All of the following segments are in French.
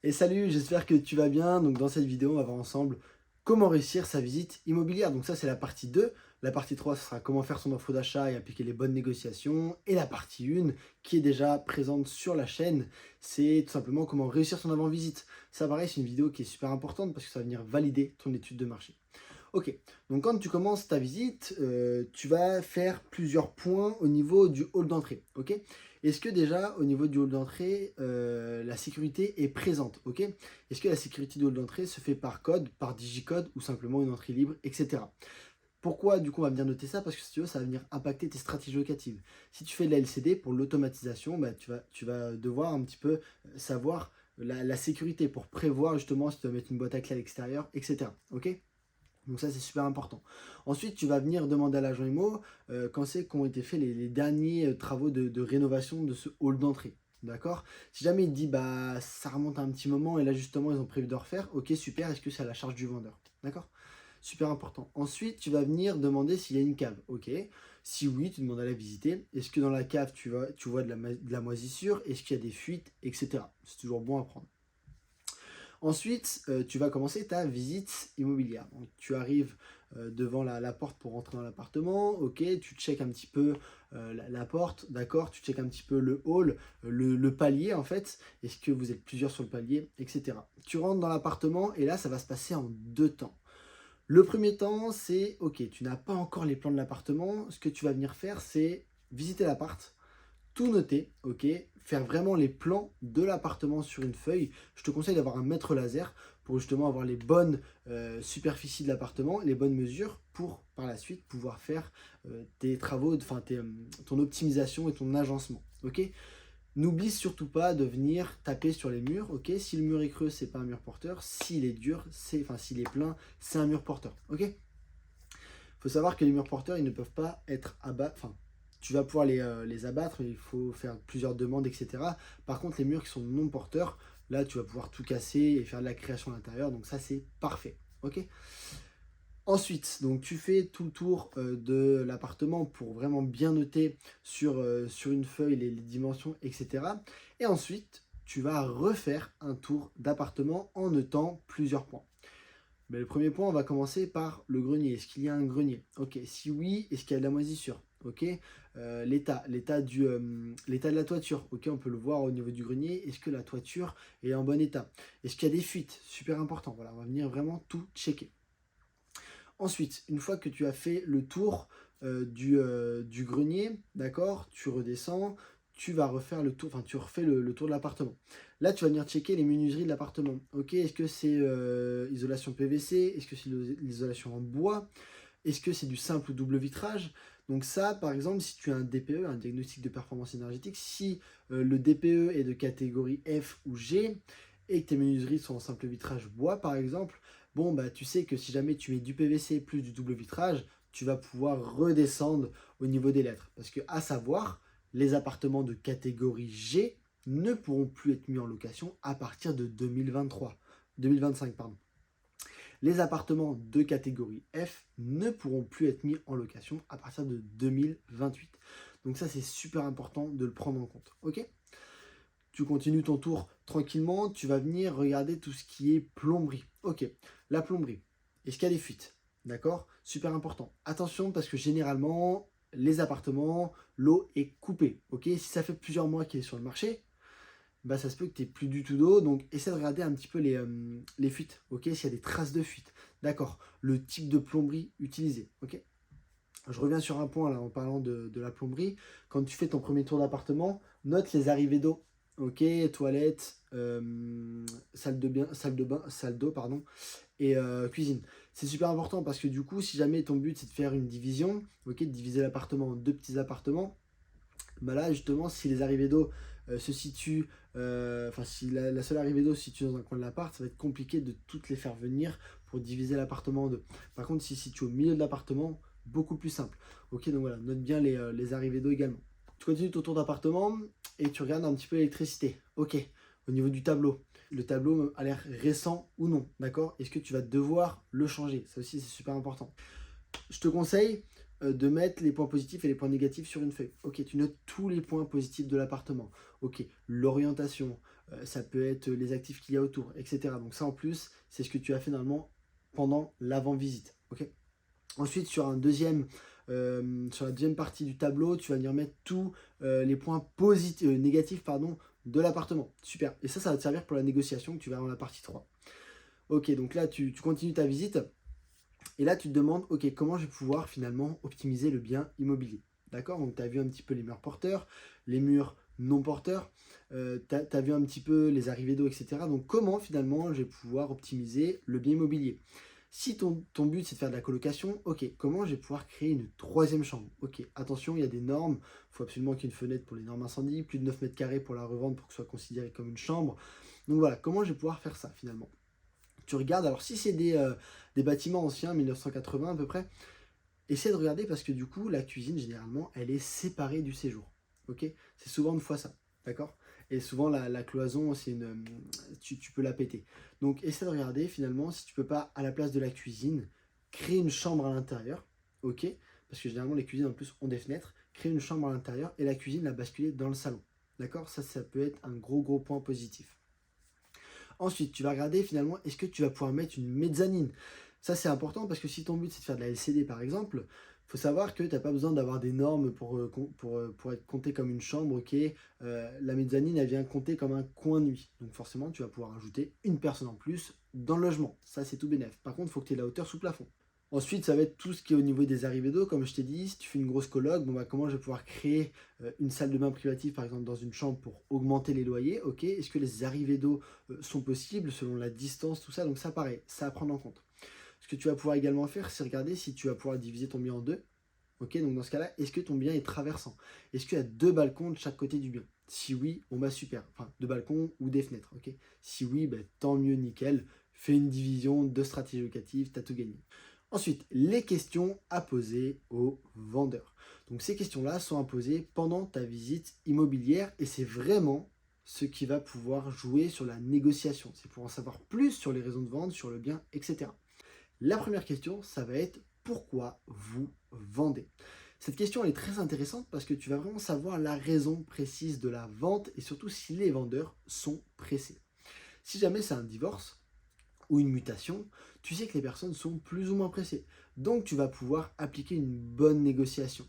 Et salut, j'espère que tu vas bien. Donc dans cette vidéo, on va voir ensemble comment réussir sa visite immobilière. Donc ça, c'est la partie 2. La partie 3, ce sera comment faire son offre d'achat et appliquer les bonnes négociations. Et la partie 1, qui est déjà présente sur la chaîne, c'est tout simplement comment réussir son avant-visite. Ça, pareil, c'est une vidéo qui est super importante parce que ça va venir valider ton étude de marché. Ok, donc quand tu commences ta visite, tu vas faire plusieurs points au niveau du hall d'entrée. Ok, est-ce que déjà au niveau du hall d'entrée, la sécurité est présente? Ok, est-ce que la sécurité du hall d'entrée se fait par code, par digicode ou simplement une entrée libre, etc. Pourquoi du coup on va venir noter ça? Parce que si tu veux, ça va venir impacter tes stratégies locatives. Si tu fais de la LCD pour l'automatisation, bah, tu vas devoir un petit peu savoir la sécurité pour prévoir justement si tu vas mettre une boîte à clé à l'extérieur, etc. Ok, donc ça, c'est super important. Ensuite, tu vas venir demander à l'agent IMO quand c'est qu'ont été faits les derniers travaux de rénovation de ce hall d'entrée. D'accord? Si jamais il te dit, bah, ça remonte à un petit moment et là, justement, ils ont prévu de refaire, ok, super, est-ce que c'est à la charge du vendeur? D'accord? Super important. Ensuite, tu vas venir demander s'il y a une cave. Ok. Si oui, tu demandes à la visiter. Est-ce que dans la cave, tu vois de la moisissure? Est-ce qu'il y a des fuites, etc. C'est toujours bon à prendre. Ensuite, tu vas commencer ta visite immobilière. Donc, tu arrives devant la porte pour rentrer dans l'appartement. Ok, tu checkes un petit peu la porte, d'accord. Tu checkes un petit peu le hall, le palier en fait. Est-ce que vous êtes plusieurs sur le palier, etc. Tu rentres dans l'appartement et là, ça va se passer en deux temps. Le premier temps, c'est ok, tu n'as pas encore les plans de l'appartement. Ce que tu vas venir faire, c'est visiter l'appart, tout noter, ok, faire vraiment les plans de l'appartement sur une feuille. Je te conseille d'avoir un mètre laser pour justement avoir les bonnes superficies de l'appartement, les bonnes mesures pour par la suite pouvoir faire tes travaux, enfin ton optimisation et ton agencement, ok. N'oublie surtout pas de venir taper sur les murs, ok. Si le mur est creux, c'est pas un mur porteur. S'il est dur, s'il est plein, c'est un mur porteur, ok. Il faut savoir que les murs porteurs, ils ne peuvent pas être abattus. Enfin, tu vas pouvoir les abattre, mais il faut faire plusieurs demandes, etc. Par contre, les murs qui sont non porteurs, là, tu vas pouvoir tout casser et faire de la création à l'intérieur. Donc ça, c'est parfait. Ok. Ensuite, donc tu fais tout le tour de l'appartement pour vraiment bien noter sur une feuille les dimensions, etc. Et ensuite, tu vas refaire un tour d'appartement en notant plusieurs points. Mais le premier point, on va commencer par le grenier. Est-ce qu'il y a un grenier? Ok. Si oui, est-ce qu'il y a de la moisissure? Ok. L'état de la toiture. Ok, on peut le voir au niveau du grenier. Est-ce que la toiture est en bon état? Est-ce qu'il y a des fuites? Super important. Voilà, on va venir vraiment tout checker. Ensuite, une fois que tu as fait le tour du grenier, d'accord, tu redescends, tu vas refaire le tour, enfin tu refais le tour de l'appartement. Là, tu vas venir checker les menuiseries de l'appartement. Ok, est-ce que c'est isolation PVC? Est-ce que c'est l'isolation en bois? Est-ce que c'est du simple ou double vitrage? Donc ça, par exemple, si tu as un DPE, un diagnostic de performance énergétique, si le DPE est de catégorie F ou G et que tes menuiseries sont en simple vitrage bois, par exemple, bon, bah, tu sais que si jamais tu mets du PVC plus du double vitrage, tu vas pouvoir redescendre au niveau des lettres. Parce que, à savoir, les appartements de catégorie G ne pourront plus être mis en location à partir de 2025, pardon. Les appartements de catégorie F ne pourront plus être mis en location à partir de 2028. Donc ça, c'est super important de le prendre en compte. Ok? Tu continues ton tour tranquillement, tu vas venir regarder tout ce qui est plomberie. Ok, la plomberie. Est-ce qu'il y a des fuites? D'accord? Super important. Attention parce que généralement, les appartements, l'eau est coupée. Ok, si ça fait plusieurs mois qu'il est sur le marché, bah ça se peut que tu n'aies plus du tout d'eau. Donc essaie de regarder un petit peu les fuites. Ok, s'il y a des traces de fuite. D'accord. Le type de plomberie utilisé. Ok. Je reviens sur un point là en parlant de la plomberie. Quand tu fais ton premier tour d'appartement, note les arrivées d'eau. Ok, toilette, salle d'eau, pardon, et cuisine. C'est super important parce que du coup, si jamais ton but c'est de faire une division, ok, de diviser l'appartement en deux petits appartements, bah là justement, si les arrivées d'eau se situent, enfin si la seule arrivée d'eau se situe dans un coin de l'appart, ça va être compliqué de toutes les faire venir pour diviser l'appartement en deux. Par contre, si se situe au milieu de l'appartement, beaucoup plus simple. Ok, donc voilà, note bien les arrivées d'eau également. Tu continues ton tour d'appartement et tu regardes un petit peu l'électricité. Ok, au niveau du tableau, le tableau a l'air récent ou non, d'accord? Est-ce que tu vas devoir le changer? Ça aussi, c'est super important. Je te conseille de mettre les points positifs et les points négatifs sur une feuille. Ok, tu notes tous les points positifs de l'appartement. Ok, l'orientation, ça peut être les actifs qu'il y a autour, etc. Donc ça en plus, c'est ce que tu as fait normalement pendant l'avant-visite. Ok. Ensuite, sur la deuxième partie du tableau, tu vas venir mettre tous les points positifs, négatifs pardon, de l'appartement. Super. Et ça va te servir pour la négociation que tu vas dans la partie 3. Ok, donc là, tu continues ta visite. Et là, tu te demandes, ok, comment je vais pouvoir finalement optimiser le bien immobilier. D'accord. Donc, tu as vu un petit peu les murs porteurs, les murs non porteurs, tu as vu un petit peu les arrivées d'eau, etc. Donc, comment finalement je vais pouvoir optimiser le bien immobilier. Si ton but c'est de faire de la colocation, ok, comment je vais pouvoir créer une troisième chambre. Ok, attention, il y a des normes, il faut absolument qu'il y ait une fenêtre pour les normes incendie, plus de 9 mètres carrés pour la revendre pour que ce soit considéré comme une chambre. Donc voilà, comment je vais pouvoir faire ça finalement. Tu regardes, alors si c'est des bâtiments anciens, 1980 à peu près, essaie de regarder parce que du coup, la cuisine, généralement, elle est séparée du séjour. Ok. C'est souvent une fois ça. D'accord. Et souvent, la cloison, tu peux la péter. Donc, essaie de regarder finalement si tu peux pas, à la place de la cuisine, créer une chambre à l'intérieur. Ok. Parce que généralement, les cuisines en plus ont des fenêtres. Créer une chambre à l'intérieur et la cuisine la basculer dans le salon. D'accord. Ça peut être un gros point positif. Ensuite, tu vas regarder finalement, est-ce que tu vas pouvoir mettre une mezzanine. Ça, c'est important parce que si ton but, c'est de faire de la LCD, par exemple, il faut savoir que tu n'as pas besoin d'avoir des normes pour être compté comme une chambre, ok. La mezzanine, elle vient compter comme un coin nuit. Donc forcément, tu vas pouvoir ajouter une personne en plus dans le logement. Ça, c'est tout bénef. Par contre, il faut que tu aies la hauteur sous plafond. Ensuite, ça va être tout ce qui est au niveau des arrivées d'eau. Comme je t'ai dit, si tu fais une grosse coloc, bon, bah, comment je vais pouvoir créer une salle de bain privative, par exemple, dans une chambre pour augmenter les loyers. Ok. Est-ce que les arrivées d'eau sont possibles selon la distance, tout ça. Donc ça, pareil, ça à prendre en compte. Ce que tu vas pouvoir également faire, c'est regarder si tu vas pouvoir diviser ton bien en deux. Ok, donc dans ce cas-là, est-ce que ton bien est traversant? Est-ce qu'il y a deux balcons de chaque côté du bien? Si oui, on va super. Enfin, deux balcons ou des fenêtres, ok? Si oui, ben, tant mieux, nickel. Fais une division de stratégie locative, t'as tout gagné. Ensuite, les questions à poser aux vendeurs. Donc ces questions-là sont à poser pendant ta visite immobilière et c'est vraiment ce qui va pouvoir jouer sur la négociation. C'est pour en savoir plus sur les raisons de vente, sur le bien, etc. La première question, ça va être pourquoi vous vendez. Cette question elle est très intéressante parce que tu vas vraiment savoir la raison précise de la vente et surtout si les vendeurs sont pressés. Si jamais c'est un divorce ou une mutation, tu sais que les personnes sont plus ou moins pressées. Donc tu vas pouvoir appliquer une bonne négociation.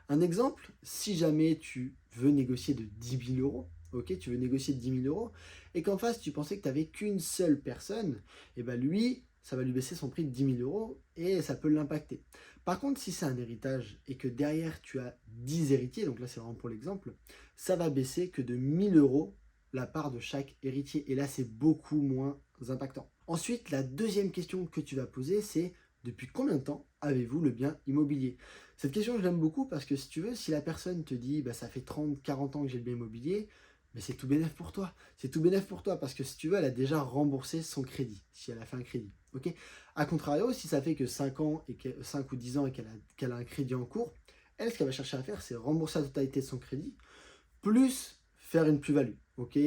Un exemple, si jamais tu veux négocier de 10 000 euros, ok, tu veux négocier de 10 000 euros, et qu'en face tu pensais que tu n'avais qu'une seule personne, et bien lui, ça va lui baisser son prix de 10 000 euros et ça peut l'impacter. Par contre, si c'est un héritage et que derrière tu as 10 héritiers, donc là c'est vraiment pour l'exemple, ça va baisser que de 1 000 euros la part de chaque héritier. Et là, c'est beaucoup moins impactant. Ensuite, la deuxième question que tu vas poser, c'est depuis combien de temps avez-vous le bien immobilier? Cette question, je l'aime beaucoup parce que si tu veux, si la personne te dit bah, ça fait 30, 40 ans que j'ai le bien immobilier, mais c'est tout bénef pour toi. C'est tout bénef pour toi parce que si tu veux, elle a déjà remboursé son crédit, si elle a fait un crédit. Ok. A contrario, si ça fait que 5 ans et 5 ou 10 ans et qu'elle a un crédit en cours, elle, ce qu'elle va chercher à faire, c'est rembourser la totalité de son crédit, plus faire une plus-value. Ok,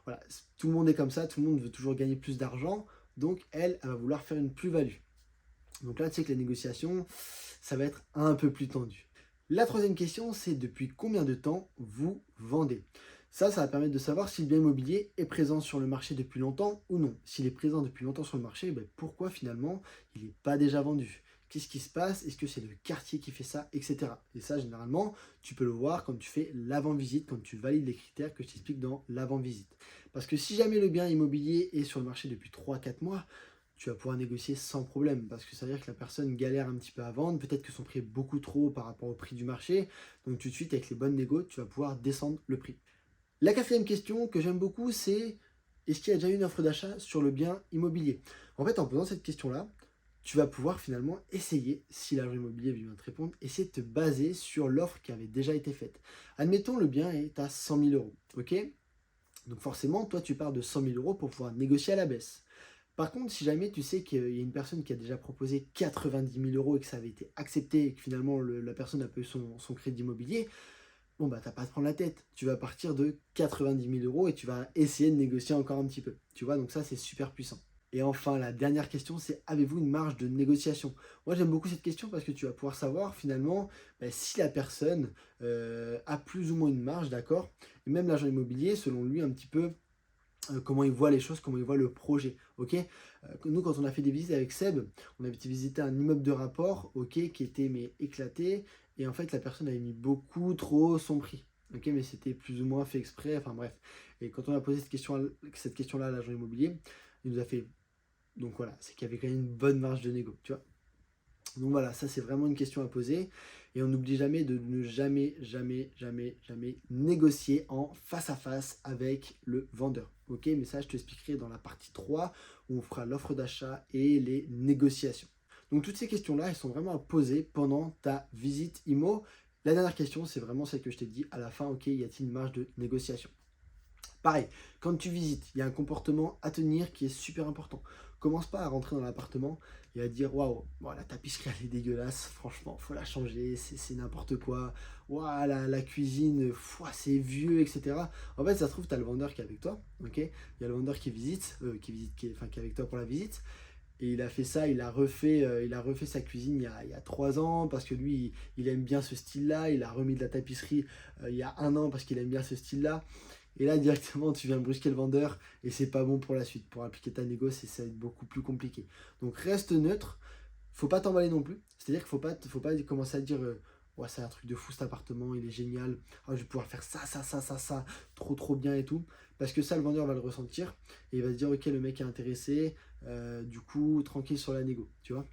voilà, tout le monde est comme ça, tout le monde veut toujours gagner plus d'argent, donc elle va vouloir faire une plus-value. Donc là, tu sais que les négociations, ça va être un peu plus tendu. La troisième question, c'est depuis combien de temps vous vendez? Ça va permettre de savoir si le bien immobilier est présent sur le marché depuis longtemps ou non. S'il est présent depuis longtemps sur le marché, ben pourquoi finalement il n'est pas déjà vendu? Qu'est-ce qui se passe? Est-ce que c'est le quartier qui fait ça, etc. Et ça, généralement, tu peux le voir quand tu fais l'avant-visite, quand tu valides les critères que je t'explique dans l'avant-visite. Parce que si jamais le bien immobilier est sur le marché depuis 3 4 mois, tu vas pouvoir négocier sans problème parce que ça veut dire que la personne galère un petit peu à vendre, peut-être que son prix est beaucoup trop haut par rapport au prix du marché, donc tout de suite avec les bonnes négos, tu vas pouvoir descendre le prix. La quatrième question que j'aime beaucoup, c'est est-ce qu'il y a déjà eu une offre d'achat sur le bien immobilier? En fait, en posant cette question-là, tu vas pouvoir finalement essayer, si l'agent immobilier vient te répondre, essayer de te baser sur l'offre qui avait déjà été faite. Admettons, le bien est à 100 000 euros, ok? Donc forcément, toi, tu pars de 100 000 euros pour pouvoir négocier à la baisse. Par contre, si jamais tu sais qu'il y a une personne qui a déjà proposé 90 000 euros et que ça avait été accepté et que finalement la personne a pas eu son crédit immobilier, bon bah t'as pas à te prendre la tête. Tu vas partir de 90 000 euros et tu vas essayer de négocier encore un petit peu. Tu vois, donc ça c'est super puissant. Et enfin, la dernière question, c'est avez-vous une marge de négociation? Moi j'aime beaucoup cette question parce que tu vas pouvoir savoir finalement bah, si la personne a plus ou moins une marge, d'accord? Et même l'agent immobilier, selon lui, un petit peu comment il voit les choses, comment il voit le projet, ok. Nous, quand on a fait des visites avec Seb, on avait été visiter un immeuble de rapport, ok, qui était mais éclaté, et en fait, la personne avait mis beaucoup trop son prix, ok, mais c'était plus ou moins fait exprès, enfin bref. Et quand on a posé cette question-là à l'agent immobilier, il nous a fait, donc voilà, c'est qu'il y avait quand même une bonne marge de négo, tu vois. Donc voilà, ça c'est vraiment une question à poser. Et on n'oublie jamais de ne jamais, jamais, jamais, jamais négocier en face à face avec le vendeur. Ok, mais ça je t'expliquerai dans la partie 3 où on fera l'offre d'achat et les négociations. Donc toutes ces questions-là, elles sont vraiment à poser pendant ta visite IMO. La dernière question, c'est vraiment celle que je t'ai dit à la fin, ok, y a-t-il une marge de négociation? Pareil, quand tu visites, il y a un comportement à tenir qui est super important. Commence pas à rentrer dans l'appartement et à dire waouh, bon, la tapisserie elle est dégueulasse, franchement, faut la changer, c'est n'importe quoi. Waouh, la cuisine, c'est vieux, etc. En fait, ça se trouve, tu as le vendeur qui est avec toi, ok. Il y a le vendeur qui visite, qui est avec toi pour la visite. Et il a fait ça, il a refait sa cuisine il y a 3 ans parce que lui, il aime bien ce style-là. Il a remis de la tapisserie il y a 1 an parce qu'il aime bien ce style-là. Et là, directement, tu viens brusquer le vendeur et c'est pas bon pour la suite. Pour appliquer ta négo, ça va être beaucoup plus compliqué. Donc reste neutre, faut pas t'emballer non plus. C'est-à-dire qu'il faut pas commencer à dire ouais, c'est un truc de fou cet appartement, il est génial. Ah, je vais pouvoir faire ça, trop trop bien et tout. Parce que ça, le vendeur va le ressentir et il va se dire ok, le mec est intéressé, du coup, tranquille sur la négo, tu vois.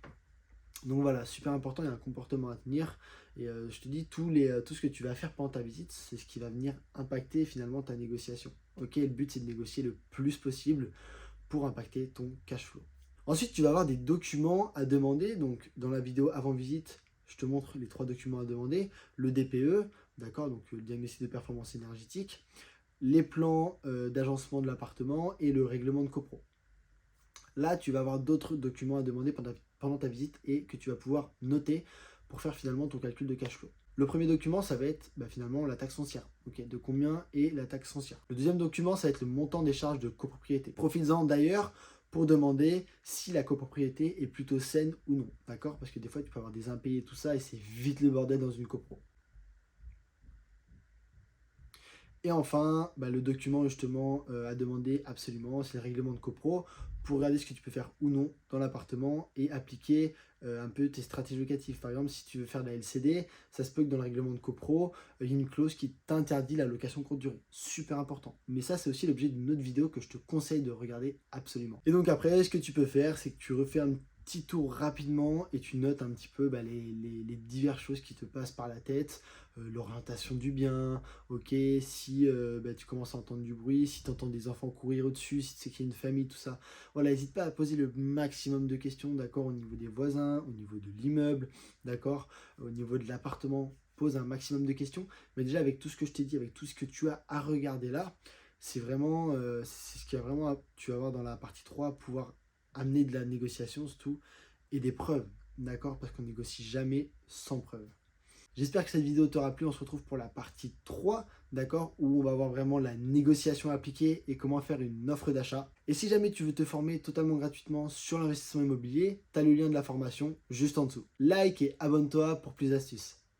Donc voilà, super important, il y a un comportement à tenir. Et je te dis, tout ce que tu vas faire pendant ta visite, c'est ce qui va venir impacter finalement ta négociation. Ok, le but c'est de négocier le plus possible pour impacter ton cash flow. Ensuite, tu vas avoir des documents à demander. Donc dans la vidéo avant visite, je te montre les 3 documents à demander. Le DPE, d'accord, donc le diagnostic de performance énergétique, les plans d'agencement de l'appartement et le règlement de copro. Là, tu vas avoir d'autres documents à demander pendant ta visite et que tu vas pouvoir noter pour faire finalement ton calcul de cash flow. Le premier document, ça va être finalement la taxe foncière. Ok, de combien est la taxe foncière? Le deuxième document, ça va être le montant des charges de copropriété. Profites-en d'ailleurs pour demander si la copropriété est plutôt saine ou non. D'accord? Parce que des fois, tu peux avoir des impayés et tout ça et c'est vite le bordel dans une copro. Et enfin, le document justement à demander absolument, c'est le règlement de copro pour regarder ce que tu peux faire ou non dans l'appartement et appliquer un peu tes stratégies locatives. Par exemple, si tu veux faire de la LCD, ça se peut que dans le règlement de copro, il y ait une clause qui t'interdit la location courte durée. Super important. Mais ça, c'est aussi l'objet d'une autre vidéo que je te conseille de regarder absolument. Et donc après, ce que tu peux faire, c'est que tu refais un petit tour rapidement et tu notes un petit peu les diverses choses qui te passent par la tête, l'orientation du bien, ok, si tu commences à entendre du bruit, si tu entends des enfants courir au-dessus, si tu sais qu'il y a une famille, tout ça. Voilà, n'hésite pas à poser le maximum de questions, d'accord, au niveau des voisins, au niveau de l'immeuble, d'accord, au niveau de l'appartement, pose un maximum de questions. Mais déjà, avec tout ce que je t'ai dit, avec tout ce que tu as à regarder là, c'est vraiment, c'est ce qu'il y a vraiment, tu vas voir dans la partie 3, pouvoir amener de la négociation surtout, et des preuves, d'accord, parce qu'on négocie jamais sans preuve. J'espère que cette vidéo t'aura plu. On se retrouve pour la partie 3, d'accord, où on va voir vraiment la négociation appliquée et comment faire une offre d'achat. Et si jamais tu veux te former totalement gratuitement sur l'investissement immobilier, tu as le lien de la formation juste en dessous. Like et abonne-toi pour plus d'astuces.